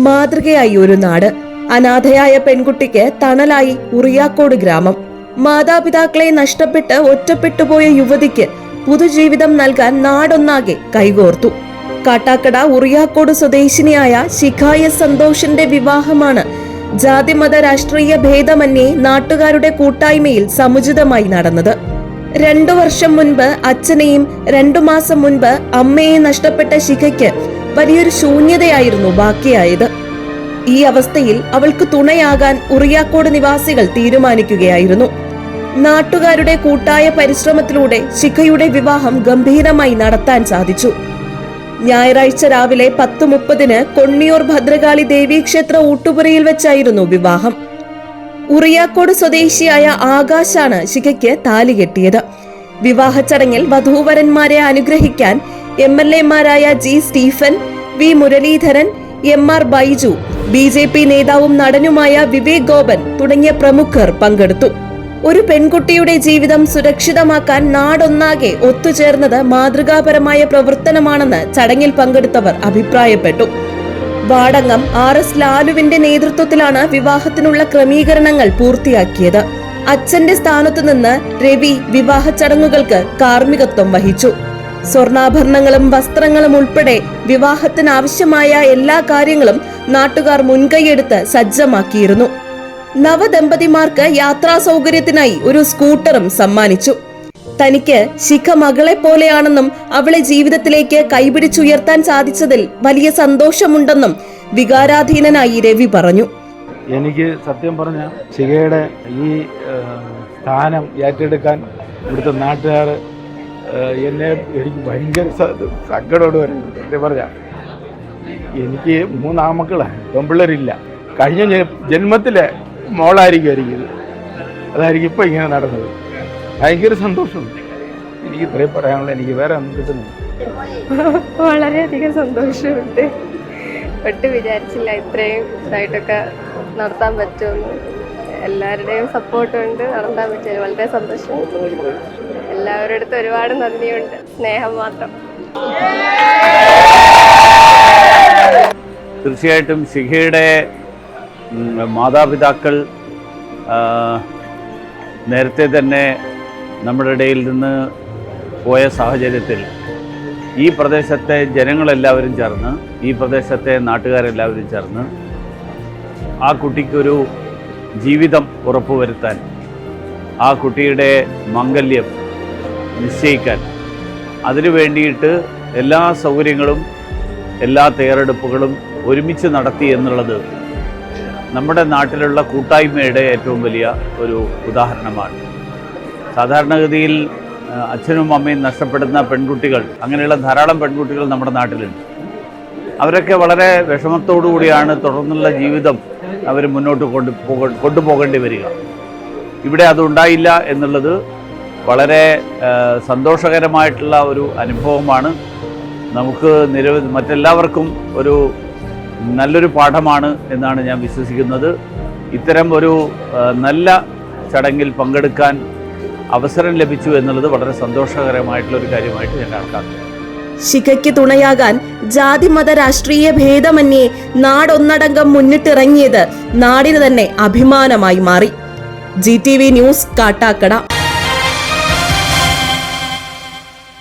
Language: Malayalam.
മാതൃകയായി ഒരു നാട്. അനാഥയായ പെൺകുട്ടിക്ക് തണലായി ഉറിയാക്കോട് ഗ്രാമം. മാതാപിതാക്കളെ നഷ്ടപ്പെട്ട് ഒറ്റപ്പെട്ടുപോയ യുവതിക്ക് പുതുജീവിതം നൽകാൻ നാടൊന്നാകെ കൈകോർത്തു. കാട്ടാക്കട ഉറിയാക്കോട് സ്വദേശിനിയായ ശിഖായ സന്തോഷിന്റെ വിവാഹമാണ് ജാതിമത രാഷ്ട്രീയ ഭേദമന്യേ നാട്ടുകാരുടെ കൂട്ടായ്മയിൽ സമുചിതമായി നടന്നത്. 2 വർഷം മുൻപ് അച്ഛനെയും 2 മാസം മുൻപ് അമ്മയെ നഷ്ടപ്പെട്ട ശിഖയ്ക്ക് വലിയൊരു ശൂന്യതയായിരുന്നു ബാക്കിയായത്. ഈ അവസ്ഥയിൽ അവൾക്ക് തുണയാകാൻ ഉറിയാക്കോട് നിവാസികൾ തീരുമാനിക്കുകയായിരുന്നു. നാട്ടുകാരുടെ കൂട്ടായ പരിശ്രമത്തിലൂടെ ശിഖയുടെ വിവാഹം ഗംഭീരമായി നടത്താൻ സാധിച്ചു. ഞായറാഴ്ച രാവിലെ 10:30 കൊണ്ണിയൂർ ഭദ്രകാളി ദേവീക്ഷേത്ര ഊട്ടുപുരയിൽ വെച്ചായിരുന്നു വിവാഹം. ഉറിയാക്കോട് സ്വദേശിയായ ആകാശാണ് ശിഖയ്ക്ക് താലി കെട്ടിയത്. വിവാഹ ചടങ്ങിൽ വധൂവരന്മാരെ അനുഗ്രഹിക്കാൻ MLA-മാരായ G. Stephen, V. Muraleedharan, MR Baiju, BJP നേതാവും നടനുമായ വിവേക് ഗോപൻ തുടങ്ങിയ പ്രമുഖർ പങ്കെടുത്തു. ഒരു പെൺകുട്ടിയുടെ ജീവിതം സുരക്ഷിതമാക്കാൻ നാടൊന്നാകെ ഒത്തുചേർന്നത് മാതൃകാപരമായ പ്രവർത്തനമാണെന്ന് ചടങ്ങിൽ പങ്കെടുത്തവർ അഭിപ്രായപ്പെട്ടു. വാടങ്ങം RS ലാലുവിന്റെ നേതൃത്വത്തിലാണ് വിവാഹത്തിനുള്ള ക്രമീകരണങ്ങൾ പൂർത്തിയാക്കിയത്. അച്ഛന്റെ സ്ഥാനത്തു നിന്ന് രവി വിവാഹ ചടങ്ങുകൾക്ക് കാർമ്മികത്വം വഹിച്ചു. സ്വർണ്ണാഭരണങ്ങളും വസ്ത്രങ്ങളും ഉൾപ്പെടെ വിവാഹത്തിന് ആവശ്യമായ എല്ലാ കാര്യങ്ങളും നാട്ടുകാർ മുൻകൈയെടുത്ത് സജ്ജമാക്കിയിരുന്നു. നവദമ്പതിമാർക്ക് യാത്രാ സൗകര്യത്തിനായി ഒരു സ്കൂട്ടറും സമ്മാനിച്ചു. തനിക്ക് ശിഖ മകളെ പോലെയാണെന്നും അവളെ ജീവിതത്തിലേക്ക് കൈപിടിച്ചുയർത്താൻ സാധിച്ചതിൽ വലിയ സന്തോഷമുണ്ടെന്നും വികാരാധീനനായി രവി പറഞ്ഞു. എനിക്ക് സത്യം പറഞ്ഞ ശിഖയുടെ ഈ സ്ഥാനം ഏറ്റെടുക്കാൻ ഇവിടുത്തെ നാട്ടുകാർ എനിക്ക് ഭയങ്കര സങ്കടോട് വരുന്നുണ്ട്. സത്യം പറഞ്ഞ എനിക്ക് 3 ആമക്കളാണ്, പെൺപിള്ളേരില്ല. കഴിഞ്ഞ ജന്മത്തിലെ മോളായിരിക്കും ഇത്. അതായിരിക്കും ഇപ്പം ഇങ്ങനെ നടന്നത്. ഭയങ്കര സന്തോഷമുണ്ട്. എനിക്ക് ഇത്രയും പറയാനുള്ള, എനിക്ക് വേറെ ഒന്നും കിട്ടുന്നില്ല. വളരെയധികം സന്തോഷമുണ്ട്. ഒട്ടും വിചാരിച്ചില്ല ഇത്രയും ഇതായിട്ടൊക്കെ നടത്താൻ പറ്റുമെന്ന്. എല്ലാവരുടെയും സപ്പോർട്ടുണ്ട്, നടത്താൻ പറ്റിയത് വളരെ സന്തോഷം. എല്ലാവരുടെ അടുത്തും ഒരുപാട് നന്ദിയുണ്ട്. സ്നേഹം മാത്രം. തീർച്ചയായിട്ടും ശിഖയുടെ മാതാപിതാക്കൾ നേരത്തെ തന്നെ നമ്മുടെ ഇടയിൽ നിന്ന് പോയ സാഹചര്യത്തിൽ ഈ പ്രദേശത്തെ ജനങ്ങളെല്ലാവരും ചേർന്ന്, ഈ പ്രദേശത്തെ നാട്ടുകാരെല്ലാവരും ചേർന്ന് ആ കുട്ടിക്കൊരു ജീവിതം ഉറപ്പുവരുത്താൻ, ആ കുട്ടിയുടെ മംഗല്യം നിശ്ചയിക്കാൻ, അതിനു വേണ്ടിയിട്ട് എല്ലാ സൗകര്യങ്ങളും എല്ലാ തയ്യാറെടുപ്പുകളും ഒരുമിച്ച് നടത്തി എന്നുള്ളത് നമ്മുടെ നാട്ടിലുള്ള കൂട്ടായ്മയുടെ ഏറ്റവും വലിയ ഒരു ഉദാഹരണമാണ്. സാധാരണഗതിയിൽ അച്ഛനും അമ്മയും നഷ്ടപ്പെടുന്ന പെൺകുട്ടികൾ, അങ്ങനെയുള്ള ധാരാളം പെൺകുട്ടികൾ നമ്മുടെ നാട്ടിലുണ്ട്. അവരൊക്കെ വളരെ വിഷമത്തോടു കൂടിയാണ് തുടർന്നുള്ള ജീവിതം അവർ മുന്നോട്ട് കൊണ്ടുപോകേണ്ടി വരിക. ഇവിടെ അതുണ്ടായില്ല എന്നുള്ളത് വളരെ സന്തോഷകരമായിട്ടുള്ള ഒരു അനുഭവമാണ്. നമുക്ക് മറ്റെല്ലാവർക്കും ഒരു നല്ലൊരു പാഠമാണ് എന്നാണ് ഞാൻ വിശ്വസിക്കുന്നത്. ഇത്തരം ഒരു നല്ല ചടങ്ങിൽ പങ്കെടുക്കാൻ അവസരം ലഭിച്ചു എന്നുള്ളത് വളരെ സന്തോഷകരമായിട്ടുള്ള ഒരു കാര്യമായിട്ട് ഞാൻ കണക്കാക്കുന്നു. ശിഖയ്ക്ക് തുണയാകാൻ ജാതിമത രാഷ്ട്രീയ ഭേദമന്യേ നാടൊന്നടങ്കം മുന്നിട്ടിറങ്ങിയത് നാടിന് തന്നെ അഭിമാനമായി മാറി. GTV news, Kattakada.